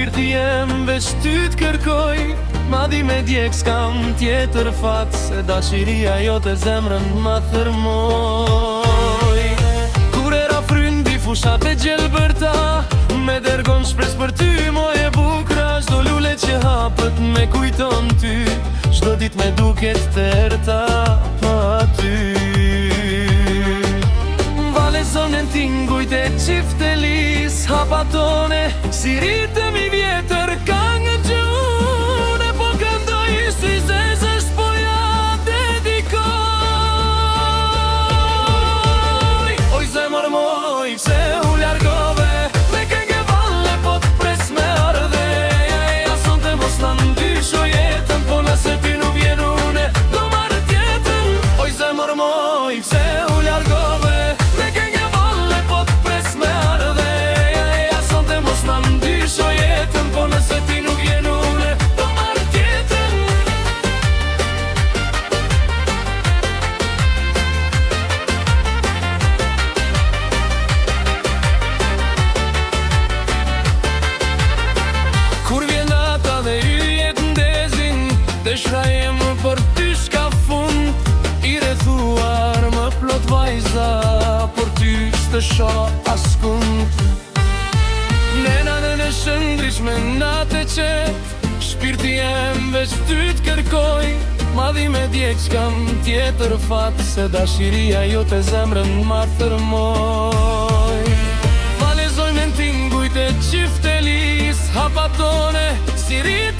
shpirti jem veç ty t'kërkoj, madhi me djek s'kam tjetër fat, se dashiria jote zemrën ma thërmoj. Kur era fryn di fushat e gjelbërta, me dergon shpres për ty moje bukra. Çdo lule që hapët me kujton ty, çdo dit me duket tërta pa ty. Vale zonën tingujt e qiftelis, hapa tone si ritëm i vjetër, këngë gjune po këndoj si zezësh po ja dedikoj. Oj zemër moj, pse u largove, me këngë valle po t'pres me ardhe. Ja sonte mos na ndysho jetën, po nëse ti nuk vjen une do marrë tjetën. Oj zemër moj, pse u largove, me këngë valle po t'pres me ardhe. Ja sonte mos na ndysho jetën, po nëse ti nuk vjen une do marrë tjetën. Kur vjen nata dhe yjet ndezin, dëshra jem për ty shka fund. I rrethuar më plot vajza, por ty s'të shoh askund. Nena në shëndrish me natë e qet, shpirti jem veç ty t'kërkoj, madhi me djek s'kam tjetër fat, se dashiria jote zemrën ma thërmoj. Valezoj me n'tingujt e qiftelis, hapa tone si rit